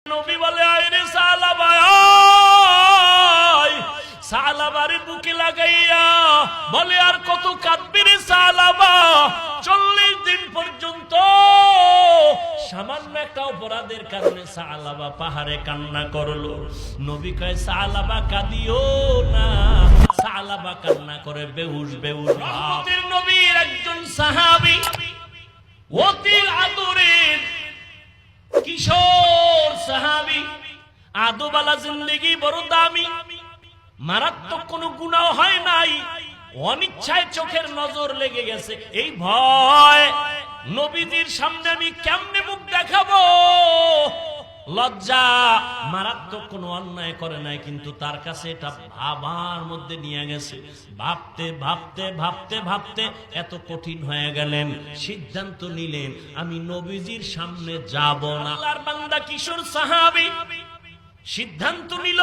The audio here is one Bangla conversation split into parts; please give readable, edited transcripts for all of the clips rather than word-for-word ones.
নবী বলে আইরে সালাবা, সালাবার বুকে লাগাইয়া বলে আর কত কাঁদবি রে সালাবা। 40 দিন পর্যন্ত সামান্য একটা অপরাধের কারণে সালাবা পাহাড়ে কান্না করলো। নবী কয় সালাবা কাঁদিও না। সালাবা কান্না করে বেহুশ বেহুশ। রহমতের নবীর একজন সাহাবী, অতি আদরের কিশোর সাহাবী, আদবালা জিন্দেগি বড় দামি, মারাত্মক কোনো গুনাহ হয় নাই, অনিচ্ছায় চোখের নজর লেগে গেছে। এই ভয় নবীজির সামনে আমি কেমনে মুখ দেখাবো, লজ্জা। মারাত্মক কোনো অন্যায় করে নাই, কিন্তু তার কাছে এটা ভাবার মধ্যে নিয়ে গেছে। ভাবতে ভাবতে ভাবতে ভাবতে এত কঠিন হয়ে গেলেন, সিদ্ধান্ত নিলেন আমি নবীজির সামনে যাব না। আল্লাহর বান্দা কিশোর সাহাবী সিদ্ধান্ত নিল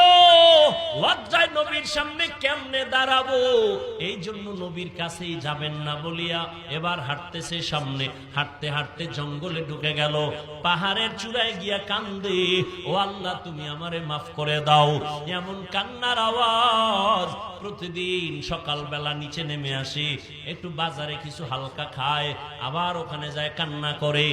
লজ্জায় নবীর সামনে কেমনে দাঁড়াবো, এই জন্য নবীর কাছেই যাবেন না বলিয়া এবার হাঁটতেছে সামনে। হাঁটতে হাঁটতে জঙ্গলে ঢুকে গেল, পাহাড়ের চূড়ায় গিয়া কান্দে, ও আল্লাহ তুমি আমারে মাফ করে দাও। এমন কান্নার আওয়াজ। প্রতিদিন সকালবেলা নিচে নেমে আসে, একটু বাজারে কিছু হালকা খায়, আবার ওখানে যায় কান্না করে।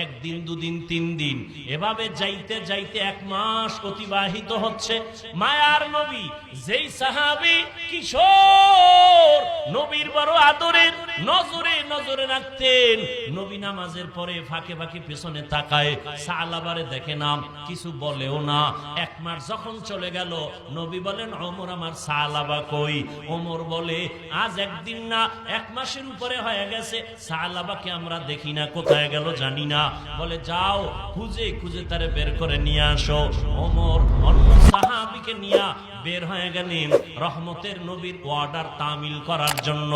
একদিন দুদিন 3 দিন এভাবে যাইতে যাইতে 1 মাস অতিবাহিত হচ্ছে। মায়ার নবী যেই সাহাবী কিশোর নবীর বড় আদরের, নজরে নজরে রাখতেন। নবী নামাজের পরে ফাঁকে ফাঁকে পেছনে তাকায়, সালাবারে দেখে না, কিছু বলেও না। 1 মাস যখন চলে গেল, নবী বলেন ওমর আমার সালাবা কই? ওমর বলে আজ একদিন না 1 মাসের উপরে হয়ে গেছে, সালাবাকে আমরা দেখি না, কোথায় গেল জানি না। বলে যাও খুঁজে খুঁজে তারে বের করে নিয়ে আসো। ওমর অন্য সাহাবীকে নিয়ে বের হয়ে গেলেন রহমতের নবীর অর্ডার তামিল করার জন্য।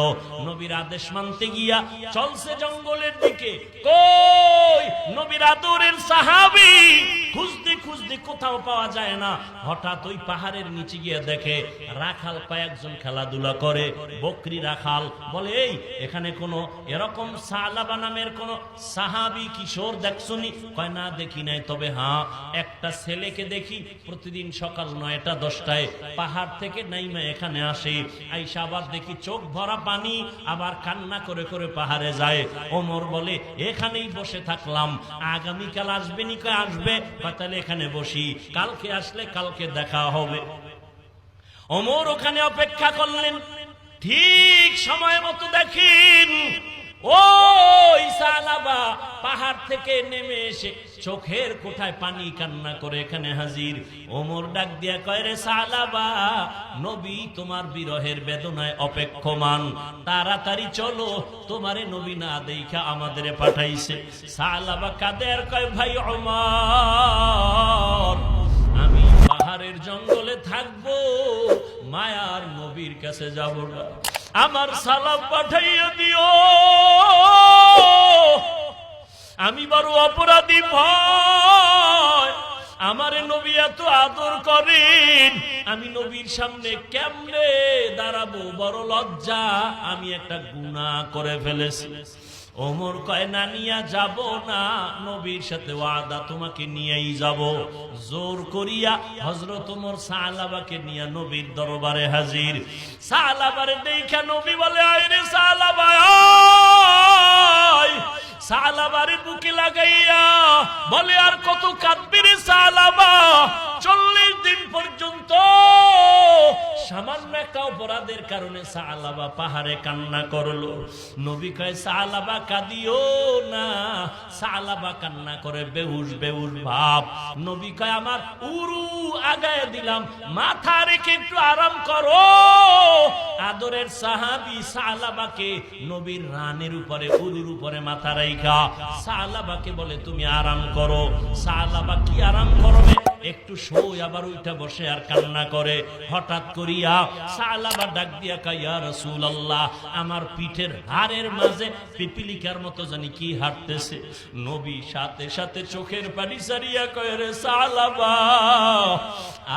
নবীর আদেশ মানতে গিয়া চলছে জঙ্গলের দিকে। কই নবীর আদরের সাহাবী? খুঁজতে খুঁজতে কোথাও পাওয়া যায় না। হঠাৎ ওই পাহাড়ের নিচে গিয়ে দেখে রাখাল কয়েকজন খেলাধুলা করে, বকরি রাখাল। বলে এই এখানে কোন এরকম সালাবা নামের কোন সাহাবী কিশোর দেখছনি? কয় না দেখি নাই, তবে হ্যাঁ একটা ছেলেকে দেখি প্রতিদিন সকাল 9টা 10টায় পাহাড় থেকে নাইমা এখানে আসে, আইসা আবার দেখি চোখ ভরা পানি, আবার কান্না করে করে পাহাড়ে যায়। ওমর বলে এখানেই বসে থাকলাম, আগামীকাল আসবে নি? কয় আসবে। তাহলে এখানে বসি, কালকে আসলে কালকে দেখা হবে। ওমর ওখানে অপেক্ষা করলেন। ঠিক সময় মতো দেখেন ওই সালাবা পাহাড় থেকে নেমে এসে চোখের কোঠায় পানি কান্না করে এখানে হাজির। ওমর ডাক দিয়া কয় রে সালাবা, নবী তোমার বিরহের বেদনায় অপেক্ষমান, তাড়াতাড়ি চলো, তোমারে নবী না দেখা আমাদের পাঠাইছে। সালাবা কাদের কয় ভাই ওমর, আমি পাহাড়ের জঙ্গলে থাকবো, মায়ার নবীর কাছে যাব না, আমার সালাম পাঠাইয়া দিও, আমি বড় অপরাধী, ভয় আমারে নবী এত আদর করেন, আমি নবীর সামনে কেমনে দাঁড়াবো, বড় লজ্জা, আমি একটা গুনাহ করে ফেলেছি। ওমর কয় না নিয়া যাব না, নবীর সাথে ওয়াদা তোমাকে নিয়েই যাব। জোর করিয়া হযরত ওমর সালাবাকে নিয়ে নবীর দরবারে হাজির। সালাবারে দেখা নবী বলে আইরে সালাবা, সালাবারে বুকে লাগাইয়া বলে আর কত কাঁদবি রে সালাবা। 40 দিন পর্যন্ত সামান্য একটা অপরাধের কারণে সালাবা পাহাড়ে কান্না করলো। নবী কয় সালাবা কাঁদিও না। সালাবা কান্না করে বেহুশ বেহুশ ভাব। নবী কয় আমার উরু আগায় দিলাম, মাথা রেখে একটু আরাম করো। আদরের সাহাবী সালাবাকে নবীর রানের উপরে, উরুর উপরে মাথা রাইখা সালাবাকে বলে তুমি আরাম করো। সালাবা কি আরাম করবে, একটু শোয়, আবার উঠে বসে আর কান্না করে। হঠাৎ করিয়া সালাবা ডাক দিয়া কয় ইয়া রাসূলুল্লাহ, আমার পিঠের হাড়ের মাঝে পিপিলিকার মতো জানি কি হাঁটতেছে। নবী সাথে সাথে চোখের পানি সারিয়া কয় রে সালাবা,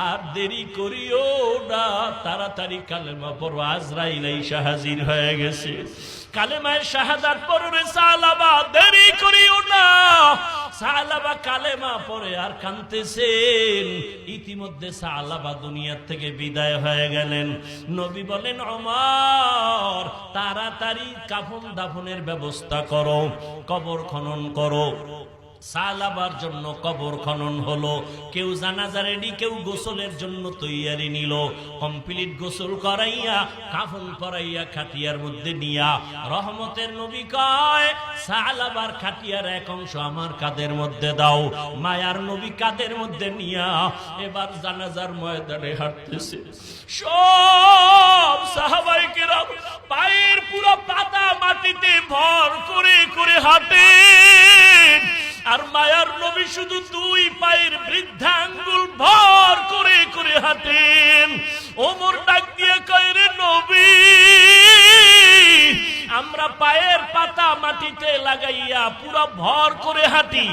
আর দেরি করিও না, তাড়াতাড়ি কালেমা পড়ো, আজরাইল এসে হাজির হয়ে গেছে। কালেমায় শাহাদাত পড়ো রে সালাবা, দেরি করিও না। সালাবা কালেমা পড়ে আর কাঁদতেছেন। ইতিমধ্যে সালাবা দুনিয়া থেকে বিদায় হয়ে গেলেন। নবী বলেন, ওমর তাড়াতাড়ি কাফন দাফনের ব্যবস্থা করো, কবর খনন করো। সালাবার জন্য কবর খনন হলো। কেউ জানাজা রেডি, কেউ গোসলের জন্য তৈয়ারি নিল। কমপ্লিট গোসল করাইয়া কাফন পরাইয়া খাটিয়ার মধ্যে নিয়া রহমতের নবী কয়, সালাবার খাটিয়ার এক অংশ আমার কাঁধের মধ্যে দাও। মায়ার নবী কাঁধের মধ্যে নিয়া এবার জানাজার ময়দানে হাঁটতেছে। সব সাহাবায়ে কেরাম পায়ের পুরো পাতা মাটিতে ভর করে করে হাঁটে, আর মায়ার নবী শুধু দুই পায়ের বৃদ্ধাঙ্গুল ভর করে করে হাঁটেন। ওমর ডাক দিয়ে কয়, রে নবী, আমরা পায়ের পাতা মাটিতে লাগাইয়া পুরো ভর করে হাঁটি,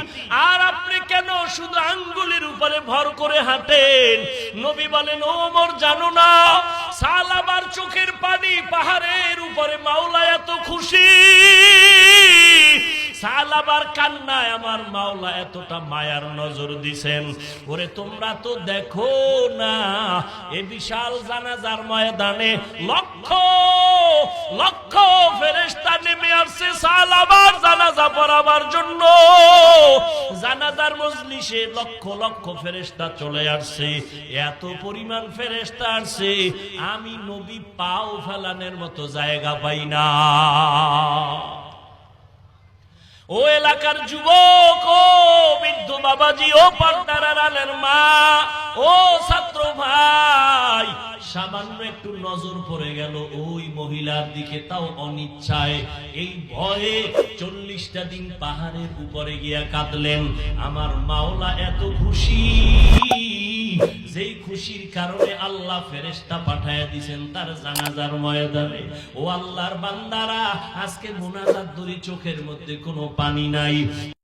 আর আপনি কেন শুধু আঙ্গুলের উপরে ভর করে হাঁটেন? নবী বলেন, ওমর জানো না, সালাবার চোখের পানি পাহাড়ের উপরে মাওলা এত খুশি, সালাবার কান্নায় আমার মাওলা এতটা মায়ার নজর দিছেন। ওরে তোমরা তো দেখো না, এই বিশাল জানাজার ময়দানে লক্ষ লক্ষ ফেরেশতা নেমে আসছে সালাবার জানাজা পড়াবার জন্য। জানাজার মজলিসে লক্ষ লক্ষ ফেরেশতা চলে আসছে। এত পরিমাণ ফেরেশতা আসছে, আমি নবী পাও ফেলানোর মতো জায়গা পাই না। ও এলাকার যুবক, ও বৃদ্ধ বাবাজি, ও পর্দার আড়ালের মা, ও ছাত্র ভাই, সামান্য একটু নজর পড়ে গেল ওই মহিলার দিকে, তাও অনিচ্ছায়। এই ভয়ে 40টা দিন পাহাড়ের উপরে গিয়া কাঁদলেন। আমার মাওলা এত খুশি, যেই খুশির কারণে আল্লাহ ফেরেশতা পাঠায়া দিয়েছেন তার জানাজার ময়দানে। ও আল্লাহর বান্দারা, আজকে মুনাজাত ধরি, চোখের মধ্যে কোনো পানি নাই।